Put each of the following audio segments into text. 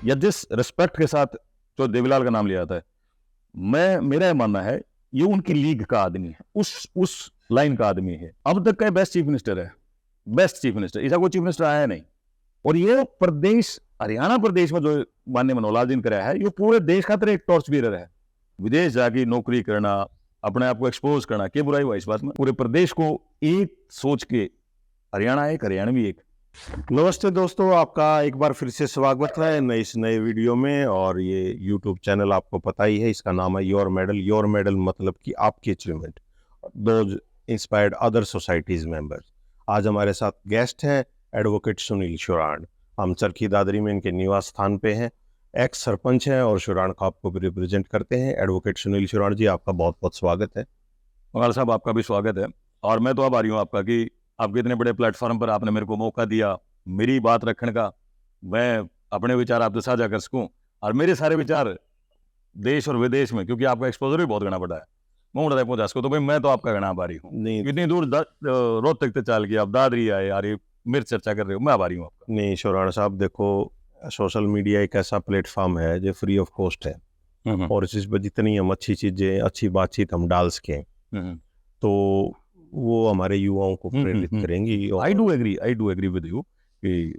या जिस रिस्पेक्ट के साथ जो देवीलाल का नाम लिया जाता है, मेरा ये मानना है ये उनकी लीग का आदमी है, उस लाइन का आदमी है। अब तक का बेस्ट चीफ मिनिस्टर है, बेस्ट चीफ मिनिस्टर, ऐसा कोई चीफ मिनिस्टर आया नहीं। और ये प्रदेश, हरियाणा प्रदेश में जो माननीय मनोहर लाल जी ने कराया है, ये पूरे देश का तरह एक टॉर्च बीरर है। विदेश जाके नौकरी करना, अपने आप को एक्सपोज करना, क्या बुराई हुआ इस बात में? पूरे प्रदेश को एक सोच के, हरियाणा एक, हरियाणवी एक। नमस्ते दोस्तों, आपका एक बार फिर से स्वागत है इस नए वीडियो में। और ये यूट्यूब चैनल आपको पता ही है, इसका नाम है योर मेडल। योर मेडल मतलब कि आपकी achievement, those inspired other societies members. आज हमारे साथ गेस्ट हैं एडवोकेट सुनील शुराण। हम चरखी दादरी में इनके निवास स्थान पे हैं। एक्स सरपंच हैं और शुराण को आपको भी रिप्रेजेंट करते हैं। एडवोकेट सुनील शुराण जी, आपका बहुत बहुत स्वागत है। मंगाल साहब, आपका भी स्वागत है। और मैं तो आभारी हूँ आपका कि आपके इतने बड़े प्लेटफॉर्म पर आपने मेरे को मौका दिया मेरी बात रखने का, मैं अपने विचार आपसे साझा कर सकूं, और मेरे सारे विचार देश और विदेश में, क्योंकि आपका एक्सपोजर भी बहुत घना बड़ा है, मैं पहुंचा सको। तो भाई मैं तो आपका घना आभारी हूँ। नहीं इतनी दूर रोहतक तक चल के आप दादरी आए, यार ये मेरी चर्चा कर रहे हो, मैं आभारी हूँ आपका। नहीं शुराण साहब, देखो सोशल मीडिया एक ऐसा प्लेटफॉर्म है जो फ्री ऑफ कॉस्ट है, और इस पर जितनी हम अच्छी चीजें, अच्छी बातचीत हम डाल सकें तो वो हमारे युवाओं को प्रेरित करेंगी। I do agree with you.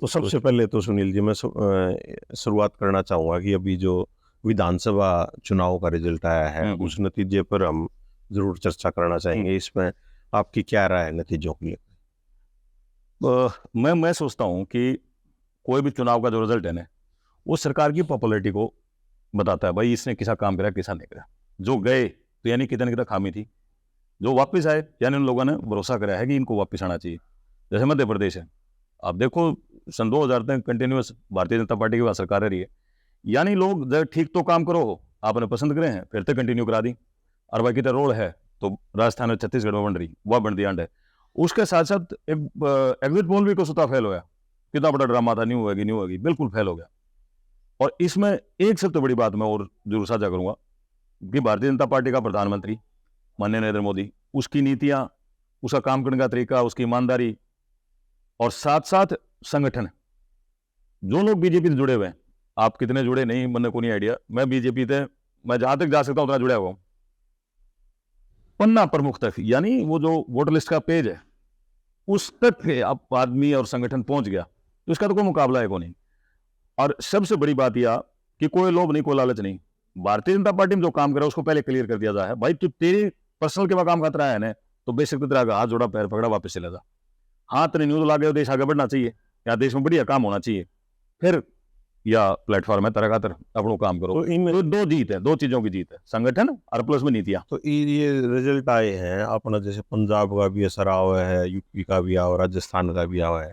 तो सबसे पहले तो सुनील जी, मैं शुरुआत करना चाहूँगा कि अभी जो विधानसभा चुनाव का रिजल्ट आया है, उस नतीजे पर हम जरूर चर्चा करना चाहेंगे। इसमें आपकी क्या राय है नतीजों के लिए? मैं सोचता हूँ कि कोई भी चुनाव का जो रिजल्ट है ना, वो सरकार की पॉपुलैरिटी को बताता है। भाई इसने किसा काम करा, किसा नहीं करा। जो गए तो यानी कितना कितना खामी थी, जो वापस आए यानी उन लोगों ने भरोसा कराया है कि इनको वापस आना चाहिए। जैसे मध्य प्रदेश है, आप देखो सन 2000 तक कंटिन्यूस भारतीय जनता पार्टी की बात सरकार रही है, यानी लोग जब ठीक तो काम करो, आपने पसंद करे हैं, फिर तक कंटिन्यू करा दी। और बाकी तो रोड है तो राजस्थान और छत्तीसगढ़ में बन रही, वह बन दी अंड है। उसके साथ साथ एक एग्जिट पोल भी को सुता फेल होया, कितना बड़ा ड्रामा था, नहीं होगी, बिल्कुल फेल हो गया। और इसमें एक सबसे बड़ी बात मैं और जरूर साझा करूंगा कि भारतीय जनता पार्टी का प्रधानमंत्री माननीय नरेंद्र मोदी, उसकी नीतियां, उसका काम करने का तरीका, उसकी ईमानदारी, और साथ साथ संगठन, जो लोग बीजेपी से जुड़े हुए हैं, आप कितने जुड़े नहीं मैंने को नहीं आइडिया, मैं बीजेपी से मैं जहां तक जा सकता हूं उतना जुड़ा हुआ हूं। पन्ना प्रमुख तक, यानी वो जो वोटर लिस्ट का पेज है उस तक अब आदमी और संगठन पहुंच गया, तो इसका तो कोई मुकाबला है को नहीं। और सबसे बड़ी बात यह कि कोई लोभ नहीं, कोई लालच नहीं। भारतीय जनता पार्टी में जो काम करे उसको पहले क्लियर कर दिया जाए, भाई तू तेरी पर्सनल के काम खतरा है ना, तो बेशक तेरा हाथ जोड़ा, पैर पकड़ा, वापस चले जा। हाथ नहीं न्यूज लागे, देश आगे बढ़ना चाहिए, या देश में बढ़िया काम होना चाहिए, फिर या प्लेटफॉर्म है तरह खातर अपना काम करो। तो इन दो जीत है, दो चीजों की जीत है, संगठन और प्लस में नीतियां। तो ये रिजल्ट आए हैं अपना, जैसे पंजाब का भी असर आ हुआ है, यूपी का भी आ हुआ, राजस्थान का भी आ हुआ है,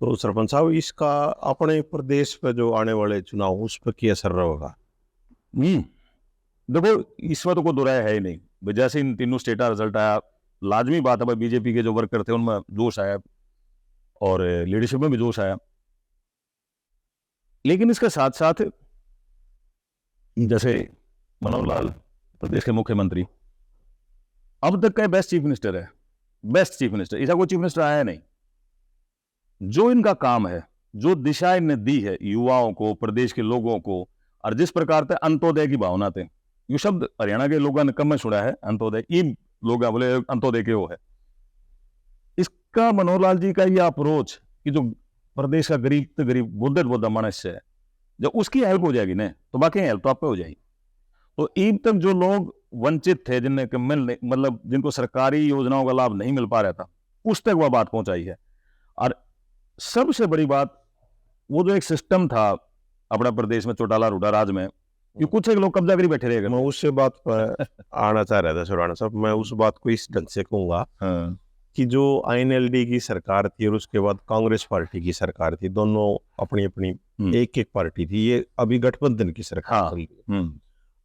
तो सरपंच साहब इसका अपने प्रदेश पे जो आने वाले चुनाव उस पर क्या असर होगा? देखो इसमें तो कोई दो राय है ही नहीं। जैसे इन तीनों स्टेट का रिजल्ट आया, लाजमी बात है भाई, बीजेपी के जो वर्कर थे उनमें जोश आया और लीडरशिप में भी जोश आया। लेकिन इसके साथ साथ जैसे मनोहर लाल प्रदेश के मुख्यमंत्री अब तक का बेस्ट चीफ मिनिस्टर है, बेस्ट चीफ मिनिस्टर, ऐसा कोई चीफ मिनिस्टर आया नहीं। जो इनका काम है, जो दिशा इनने दी है युवाओं को, प्रदेश के लोगों को, और जिस प्रकार से अंत्योदय की भावना थे, ये शब्द हरियाणा के लोगों ने कम में सुना है, अंत्योदय, ई लोग बोले अंत्योदय के वो है। इसका मनोहर लाल जी का ये अप्रोच कि जो प्रदेश का गरीब से गरीब बुद्ध मनुष्य है, जब उसकी हेल्प हो जाएगी ना, तो बाकी हेल्प तो आप पे हो जाएगी। तो ईद तक जो लोग वंचित थे, जिन्हें मतलब जिनको सरकारी योजनाओं का लाभ नहीं मिल पा रहा था, उस तक वह बात पहुंचाई है। और सबसे बड़ी बात, वो जो एक सिस्टम था अपना प्रदेश में, चौटाला रूडा राज में, कि कुछ एक लोग कब्जा करी बैठे रहेगा। मैं उससे बात पर आना चाह रहा था शुराना साहब। मैं उस बात को इस ढंग से कहूँगा कि जो INLD की सरकार थी और उसके बाद कांग्रेस पार्टी की सरकार थी, दोनों अपनी अपनी एक एक पार्टी थी, ये अभी गठबंधन की सरकार थी।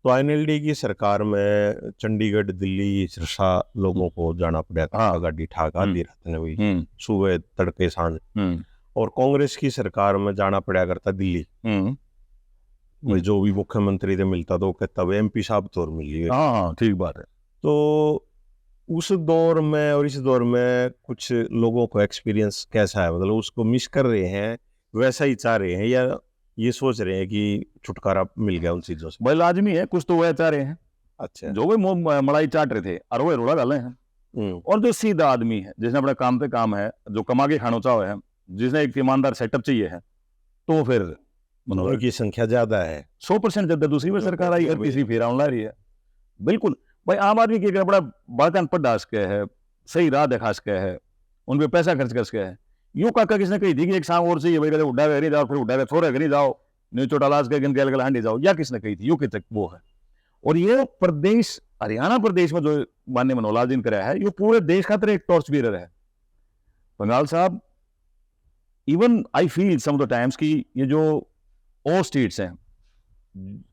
तो INLD की सरकार में चंडीगढ़, दिल्ली, सिरसा लोगों को जाना पड़ा था, गाड़ी ठाक आधी रात में हुई, सुबह तड़के सांझ। और कांग्रेस की सरकार में जाना पड़ा करता दिल्ली, जो भी मुख्यमंत्री से मिलता तो कहता वो MP साहब तो और मिलिए। हाँ ठीक बात है। तो उस दौर में और इस दौर में कुछ लोगों को एक्सपीरियंस कैसा है? मतलब उसको मिस कर रहे हैं, वैसा ही चाह रहे हैं, या ये सोच रहे हैं कि छुटकारा मिल गया उन चीजों से। भाई लाजमी है, कुछ तो वह चाह रहे हैं अच्छा। जो भी मलाई चाट रहे थे और वो रोड़ा डाले हैं। और जो सीधा आदमी है, जिसने अपना काम पे काम है, जो कमा के खाना चाहो है, जिसने एक ईमानदार सेटअप चाहिए है, तो फिर मनोरंजन की संख्या ज्यादा है। 100% जब दूसरी बार सरकार आई है, तीसरी फेरा ला रही है। बिल्कुल भाई, आम आदमी की बड़ा बालकन पर डास के है, सही राह दिखा सके है, उन पे पैसा खर्च कर सके है। यूं काका किसने कही थी कि एक शाम और चाहिए भाई, उड्डा नहीं जाओ, फिर उड्डा थोड़े नहीं जाओ, न्यू चोटालाज के गिन के हांडी जाओ, या किसने कही थी? यूं कि तक वो है। और ये प्रदेश, हरियाणा प्रदेश में जो माननीय मनोहर लाल जी ने कराया है, ये पूरे देश का तरह एक टॉर्च बीरर है। Bengal sahib, even I feel some of the times कि ये जो और स्टेट्स हैं,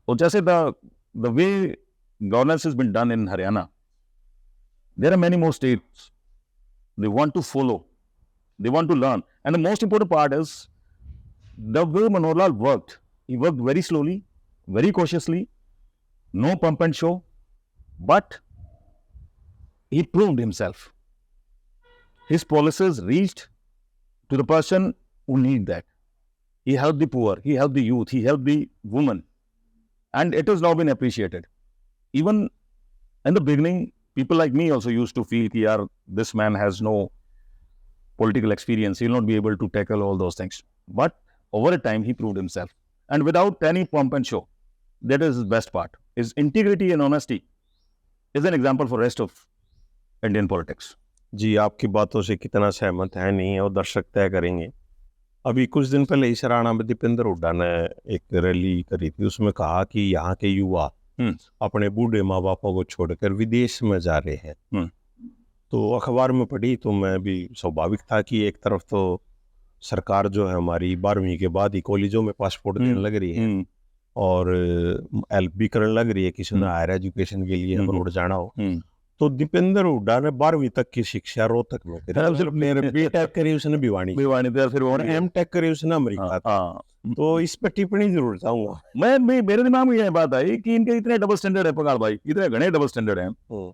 और जैसे the way governance has been done in Haryana, there are many more states they want to follow, they want to learn, and the most important part is the way Manohar Lal worked. He worked very slowly, very cautiously, no pump and show, but he proved himself. His policies reached to the person who need that. He helped the poor, he helped the youth, he helped the women, and it has now been appreciated. Even in the beginning, people like me also used to feel that, yaar, this man has no political experience, he will not be able to tackle all those things. But over a time, he proved himself. And without any pomp and show, that is his best part. His integrity and honesty is an example for rest of Indian politics. जी, आपकी बातों से कितना सहमत है नहीं है और दर्शक तय करेंगे। अभी कुछ दिन पहले इस हरियाणा में दीपेंद्र हुड्डा ने एक रैली करी थी, उसमें कहा कि यहाँ के युवा अपने बूढ़े माँ बापों को छोड़कर विदेश में जा रहे हैं। तो अखबार में पढ़ी तो मैं भी स्वाभाविक था कि एक तरफ तो सरकार जो है हमारी 12वीं के बाद ही कॉलेजों में पासपोर्ट देने लग रही है और हेल्प भी करने लग रही है किसी ने हायर एजुकेशन के लिए अब्रॉड जाना हो। तो दीपेंद्र हुड्डा ने 12वीं तक की शिक्षा रोहतक में करी, बीटेक करी उसने भिवानी, फिर एमटेक करी उसने अमेरिका। तो इस पर टिप्पणी जरूर चाहूंगा मैं। मेरे दिमाग में यह बात आई कि इनके इतने डबल स्टैंडर्ड है पंगाल भाई, इतने घने डबल स्टैंडर्ड हैं,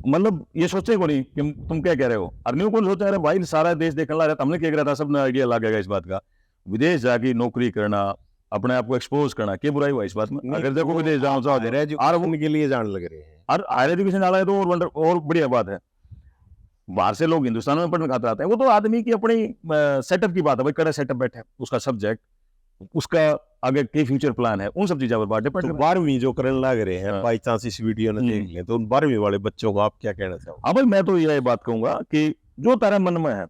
मतलब ये सोचे को नहीं कि तुम क्या कह रहे हो। अर्नियों को सोचा रहे भाई, सारा देश देखने लगा था, हमने क्या करा था, सबने आइडिया लगेगा इस बात का, विदेश जाके नौकरी करना, अपने आप को एक्सपोज करना, क्या बुराई हुआ इस बात में? अगर देखो विदेश जाओ के लिए जाने लग रहे हैं और हायर एजुकेशन डाला है तो और बढ़िया बात है। बाहर से लोग हिंदुस्तान में पढ़ने खाते आते हैं, वो तो आदमी की अपनी सेटअप की बात है भाई, कड़ा सेटअप बैठे, उसका सब्जेक्ट, उसका आगे के फ्यूचर प्लान है, उन सब चीजों पर बात डिपेंड। 12वीं जो करने लग रहे हैं, बाई चांस इस वीडियो ने देख लें तो उन 12वीं वाले बच्चों को आप क्या कहना चाहोगे? हाँ भाई, मैं तो यही बात कहूंगा कि जो तारा मन में है,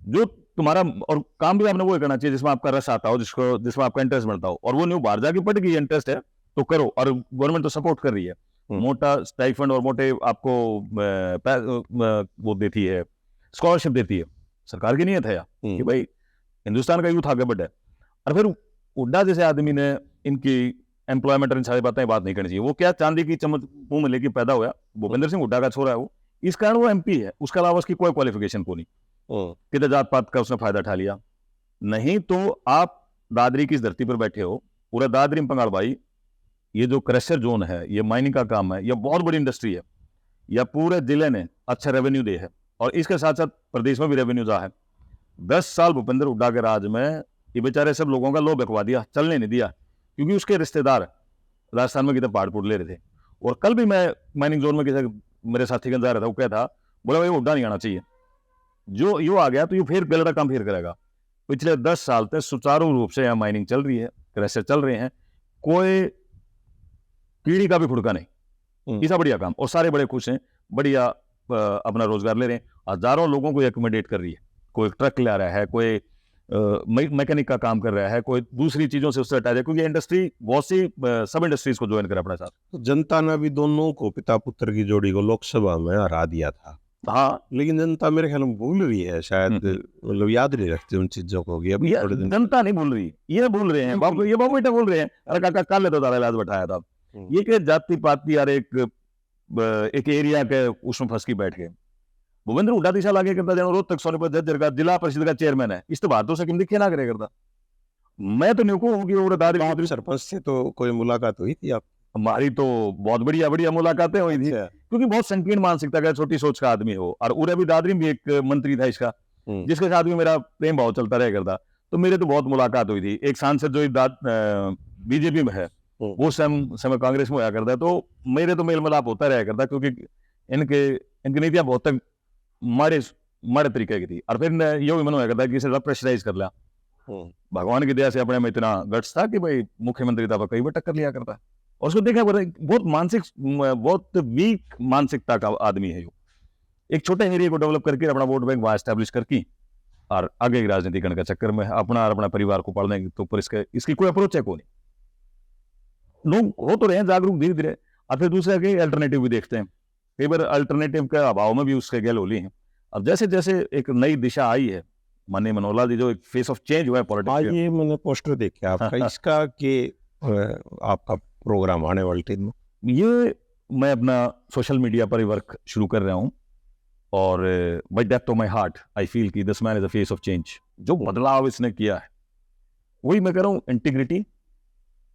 जो तुम्हारा, और काम भी आपने वो करना चाहिए जिसमें आपका रस आता हो, जिसमें आपका इंटरेस्ट बनता हो, और वो न्यू बाहर जाके पढ़ गई, इंटरेस्ट है तो करो, और गवर्नमेंट तो सपोर्ट कर रही है, मोटा स्टाइफंड और मोटे आपको वो देती है, स्कॉलरशिप देती है, सरकार की नीयत है यार कि भाई हिंदुस्तान का यूथ आगे बढ़े। और फिर हुड्डा जैसे आदमी ने इनकी एम्प्लॉयमेंट और इन सारी बातें बात नहीं करनी चाहिए। वो क्या चांदी की चम्मच मुंह में लेके पैदा हुआ, भूपेंद्र सिंह हुड्डा का छोरा है वो, इस कारण वो एमपी है, उसके अलावा उसकी कोई क्वालिफिकेशन को नहीं, किधर जात पात का उसने फायदा उठा लिया। नहीं तो आप दादरी की इस धरती पर बैठे हो, पूरा दादरी में पंगाल भाई, ये जो क्रशर जोन है, ये माइनिंग का काम है, ये बहुत बड़ी इंडस्ट्री है, या पूरे जिले ने अच्छा रेवेन्यू दे है, और इसके साथ साथ प्रदेश में भी रेवेन्यू जा है। 10 साल भूपेंद्र हुड्डा के राज में ये बेचारे सब लोगों का लो बकवा दिया, चलने नहीं दिया, क्योंकि उसके रिश्तेदार राजस्थान में कितने पहाड़ पुड़ ले रहे थे। और कल भी मैं माइनिंग जोन में किसी मेरे साथी का जा रहा था, वो क्या था, बोला भाई हुड्डा नहीं आना चाहिए, जो यो आ गया तो ये फिर गलड़ा काम फिर करेगा। पिछले 10 साल तक सुचारू रूप से यहाँ माइनिंग चल रही है, क्रशर चल रहे हैं, कोई पीढ़ी का भी फुड़का नहीं, ऐसा बढ़िया काम, और सारे बड़े खुश हैं, बढ़िया अपना रोजगार ले रहे हैं। हजारों लोगों को एकोमोडेट कर रही है, कोई ट्रक ले रहा है, कोई मैकेनिक का काम कर रहा है, कोई दूसरी चीजों से उससे हटा, क्योंकि इंडस्ट्री बहुत सी सब इंडस्ट्रीज को ज्वाइन कर अपने साथ। तो जनता ने भी दोनों को, पिता पुत्र की जोड़ी को लोकसभा में हरा दिया था। हाँ, लेकिन जनता मेरे ख्याल में भूल रही है, शायद मतलब याद नहीं रखती उन चीजों को। जनता नहीं भूल रही, ये भूल रहे हैं बाबू, ये बाबू बेटा बोल रहे हैं, अरे काका काल ले तो दादा इलाज बैठाया था, ये कि जाति पाति यार एक एरिया के उसमें फंस के बैठ गए। भूपेंद्र हुड्डा 30 साल आगे करता जाना, रोहतक सोनीपत जज्जर का जिला परिषद का चेयरमैन है, इस तो बातों से किम दिखे ना करे करता। मैं तो न्यू को कि दादी सरपंच से तो कोई मुलाकात हुई थी आप? हमारी तो बहुत बढ़िया बढ़िया मुलाकातें हुई थी, क्योंकि बहुत संकीर्ण मानसिकता का, छोटी सोच का आदमी हो, और उरे भी दादरी भी एक मंत्री था इसका, जिसके साथ भी मेरा प्रेम भाव चलता रह करता। तो मेरे तो बहुत मुलाकात हुई थी। एक सांसद जो बीजेपी में है, वो समय कांग्रेस में होया करता है, तो मेरे तो मेल मिलाप होता रहा करता, क्योंकि इनकी नीतियां बहुत तक मारे मारे तरीके की थी। और फिर ये भी मन होया करता कि इसे प्रेशराइज कर लिया। भगवान की दया से अपने में इतना गट्स था कि भाई मुख्यमंत्री था कई बार टक्कर लिया करता। और उसको देखा बहुत वीक मानसिकता का आदमी है। एक छोटे एरिया को डेवलप करके अपना वोट बैंक वहां एस्टेब्लिश करके और आगे की राजनीति करने के चक्कर में अपना परिवार को पालने के तो पर इसकी कोई अप्रोच है को नहीं। लोग हो तो रहे हैं जागरूक धीरे धीरे, और फिर दूसरे के अल्टरनेटिव भी देखते हैं। कई बार अल्टरनेटिव के अभाव में भी उसके गैल होली है। अब जैसे जैसे एक नई दिशा आई है, माननीय मनोहर जी जो एक फेस ऑफ चेंज हुआ है पॉलिटिक्स। ये मैंने पोस्टर देखा आपका इसका कि आपका प्रोग्राम आने वाले दिन में, ये मैं अपना सोशल मीडिया पर वर्क शुरू कर रहा हूँ, और by depth of my heart I feel कि this man is a face of change. जो बदलाव इसने किया है वही मैं कह रहा हूँ, इंटीग्रिटी,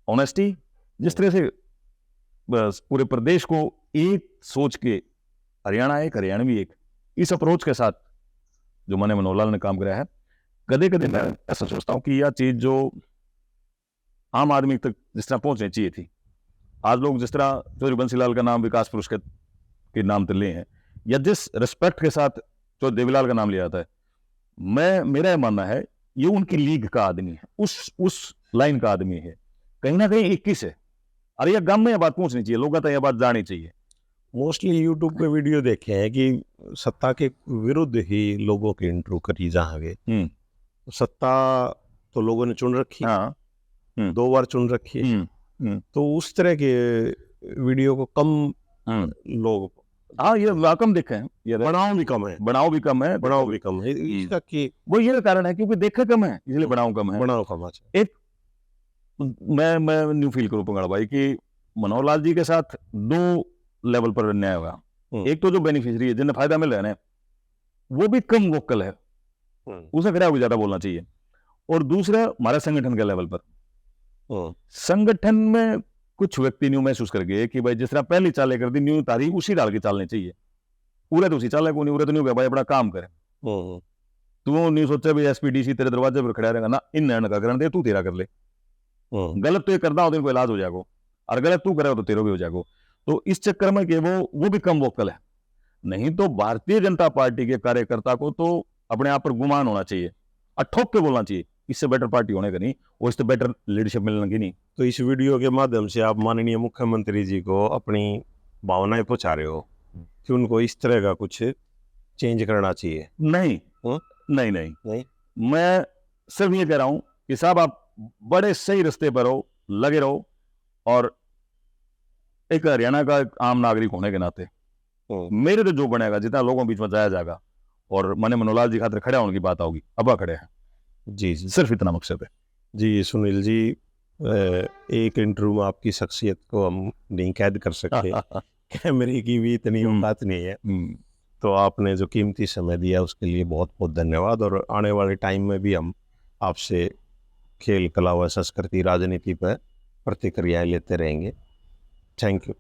ऑनेस्टी, जिस तरह से पूरे प्रदेश को एक सोच के, हरियाणा एक हरियाणवी एक, इस अप्रोच के साथ जो माननीय मनोहर ने काम कराया है। कदे कदे मैं ऐसा सोचता हूँ कि यह चीज जो आम आदमी तक जिस तरह पहुंचनी चाहिए थी, आज लोग जिस तरह चौधरी बंसीलाल का नाम विकास पुरुष के नाम पर लिए हैं, या जिस रिस्पेक्ट के साथ चौधरी देवीलाल का नाम लिया जाता है, मेरा यह मानना है ये उनकी लीग का आदमी है, उस लाइन का आदमी है। कहीं ना कहीं 21 है, और यह गांव में यह बात पहुंचनी चाहिए, लोगों तक यह बात जानी चाहिए। मोस्टली यूट्यूब पे वीडियो देखे हैं कि सत्ता के विरुद्ध ही लोगों के इंटरव्यू करी जहाँ गए। सत्ता तो लोगों ने चुन रखी, 2 बार चुन रखी, तो उस तरह के वीडियो को कम लोग, हाँ ये वाकम देखे हैं, ये बनाव भी कम है, इसका कि वो ये कारण है क्योंकि देखा कम है, इसलिए बनाव कम है। एक मैं न्यू फील करूँ पंगाड़ भाई कि मनोहर लाल जी के साथ 2 लेवल पर अन्याय हुआ। एक तो जो बेनिफिशियरी है, जिन्हें फायदा मिल रहा है, वो भी कम वोकल है, उसे खड़ा होकर ज्यादा बोलना चाहिए। और दूसरा हमारे संगठन के लेवल पर, संगठन में कुछ व्यक्ति न्यू महसूस कर गए कि भाई जिस तरह पहली चाले कर दी, न्यू तारी उसी डाल के चालनी चाहिए। पूरे तो उसी चाले को नहीं, पूरे तो नहीं हो गया भाई, अपना काम करे। तू नहीं सोचा भाई एसपीडीसी तेरे दरवाजे पर खड़ा रहेगा ना, इन नैन का करण दे, तू तेरा कर ले। गलत तो ये करना हो तो इनको इलाज हो जाएगा, और गलत तू करेगा तो तेरा भी हो जाएगा। तो इस चक्कर में कि वो भी कम वोकल है। नहीं तो भारतीय जनता पार्टी के कार्यकर्ता को तो अपने आप पर गुमान होना चाहिए, और ठोक के बोलना चाहिए, इससे बेटर पार्टी होने का नहीं, और इससे बेटर लीडरशिप मिलने की नहीं। तो इस वीडियो के माध्यम से आप माननीय मुख्यमंत्री जी को अपनी भावनाएं पहुंचा रहे हो कि उनको इस तरह का कुछ चेंज करना चाहिए? नहीं, नहीं, मैं सिर्फ ये कह रहा हूं कि साहब आप बड़े सही रास्ते पर हो, लगे रहो, और एक हरियाणा का आम नागरिक होने के नाते मेरे तो जो बनेगा, जितना लोगों के बीच में जाया जाएगा, और मैंने मनोहर जी खातिर खड़े होने की बात होगी, अब खड़े हैं जी, सिर्फ इतना मकसद है जी। सुनील जी, एक इंटरव्यू में आपकी शख्सियत को हम नहीं कैद कर सकते, कैमरे की भी इतनी बात नहीं है। तो आपने जो कीमती समय दिया उसके लिए बहुत बहुत धन्यवाद, और आने वाले टाइम में भी हम आपसे खेल, कला व संस्कृति, राजनीति पर प्रतिक्रियाएं लेते रहेंगे। Thank you.